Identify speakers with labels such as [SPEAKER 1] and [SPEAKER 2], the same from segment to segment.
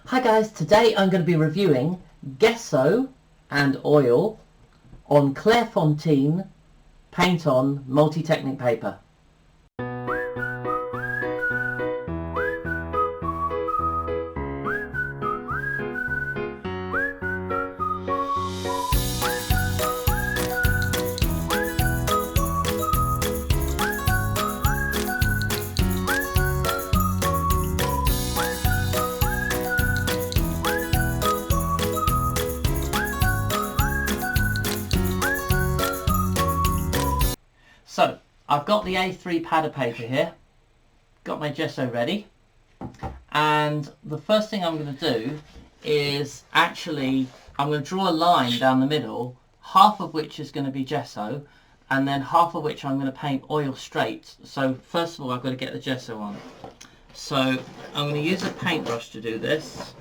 [SPEAKER 1] Hi guys, today I'm going to be reviewing gesso and oil on Clairefontaine PaintOn multi-technique paper. So, I've got the A3 pad of paper here, got my gesso ready, and the first thing I'm going to do is I'm going to draw a line down the middle, half of which is going to be gesso, and then half of which I'm going to paint oil straight. So first of all I've got to get the gesso on. So I'm going to use a paintbrush to do this,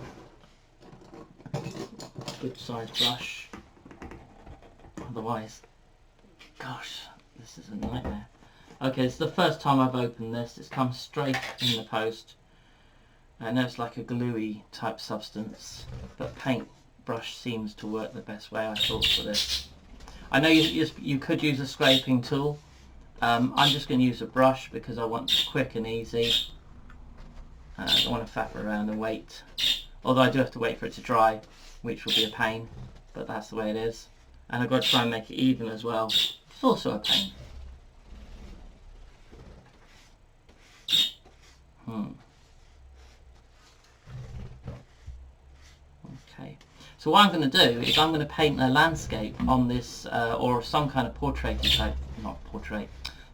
[SPEAKER 1] good size brush, otherwise, gosh, this is a nightmare. Okay, it's the first time I've opened this. It's come straight in the post. I know it's like a gluey type substance, but paintbrush seems to work the best way, I thought, for this. I know you could use a scraping tool. I'm just going to use a brush because I want it quick and easy. I don't want to faff around and wait. Although I do have to wait for it to dry, which will be a pain, but that's the way it is. And I've got to try and make it even as well. It's also a pain. Okay, so what I'm going to do is I'm going to paint a landscape on this, or some kind of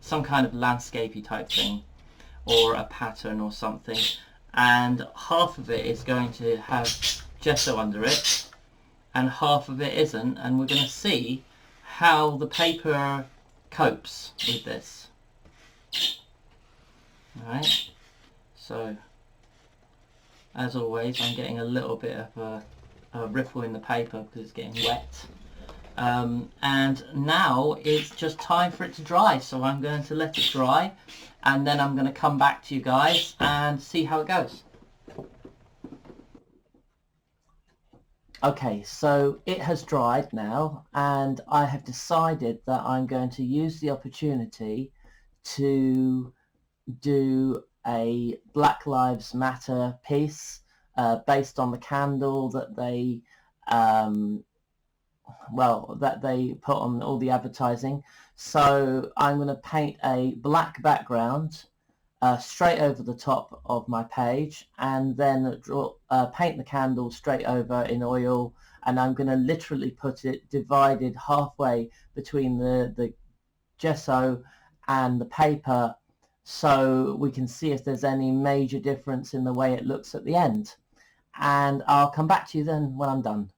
[SPEAKER 1] some kind of landscapey type thing, or a pattern or something, and half of it is going to have gesso under it, and half of it isn't, and we're going to see how the paper copes with this. Alright, so as always I'm getting a little bit of a ripple in the paper because it's getting wet, and now it's just time for it to dry, so I'm going to let it dry and then I'm going to come back to you guys and see how it goes. Okay, so it has dried now, and I have decided that I'm going to use the opportunity to do a Black Lives Matter piece based on the candle that they put on all the advertising. So I'm going to paint a black background straight over the top of my page, and then paint the candle straight over in oil, and I'm going to literally put it divided halfway between the gesso and the paper, so we can see if there's any major difference in the way it looks at the end. And I'll come back to you then when I'm done.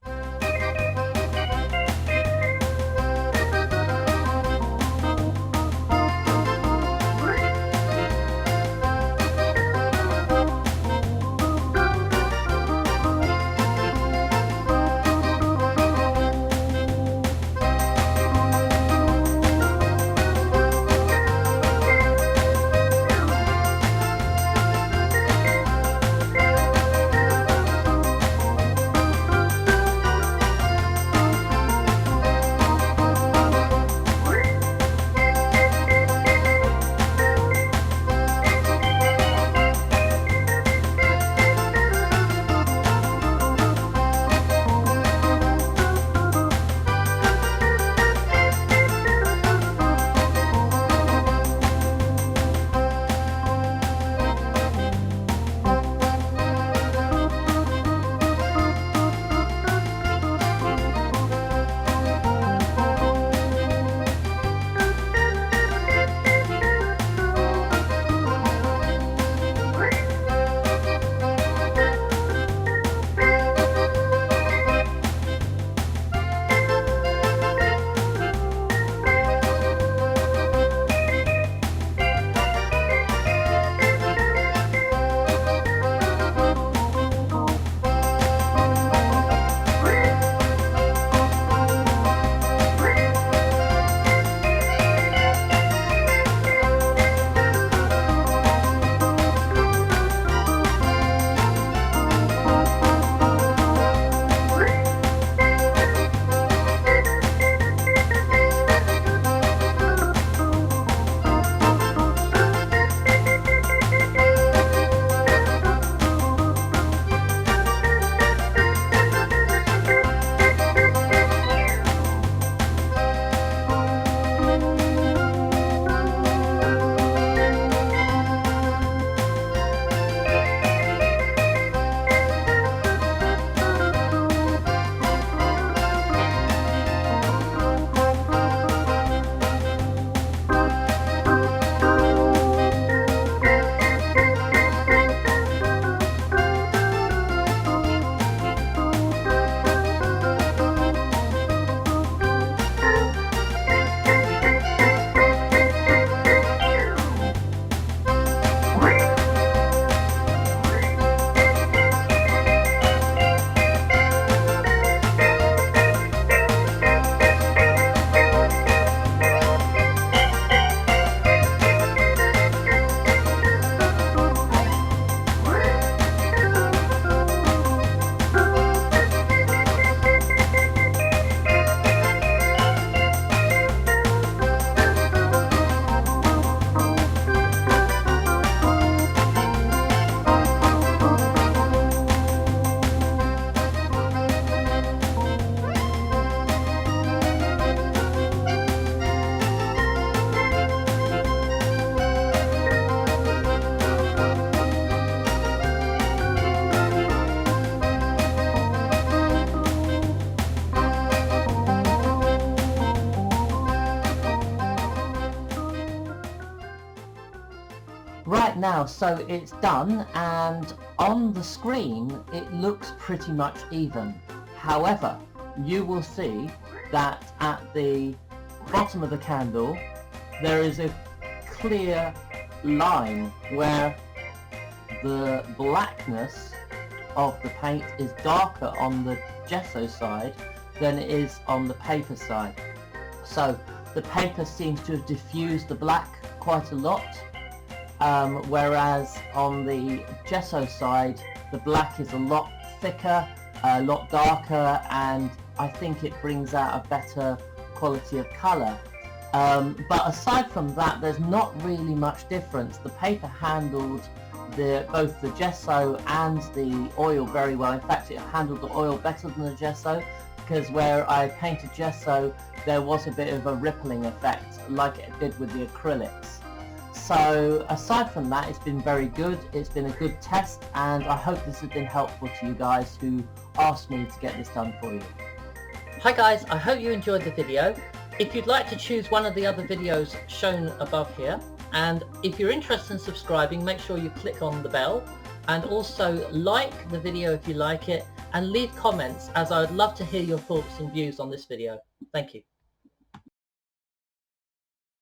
[SPEAKER 1] now, so it's done, and on the screen it looks pretty much even. However, you will see that at the bottom of the candle there is a clear line where the blackness of the paint is darker on the gesso side than it is on the paper side. So the paper seems to have diffused the black quite a lot, whereas on the gesso side the black is a lot thicker, a lot darker, and I think it brings out a better quality of colour. But aside from that, there's not really much difference. The paper handled both the gesso and the oil very well. In fact, it handled the oil better than the gesso, because where I painted gesso there was a bit of a rippling effect like it did with the acrylics. So aside from that, it's been very good. It's been a good test, and I hope this has been helpful to you guys who asked me to get this done for you. Hi guys, I hope you enjoyed the video. If you'd like to choose one of the other videos shown above here, and if you're interested in subscribing, make sure you click on the bell, and also like the video if you like it, and leave comments, as I would love to hear your thoughts and views on this video. Thank you.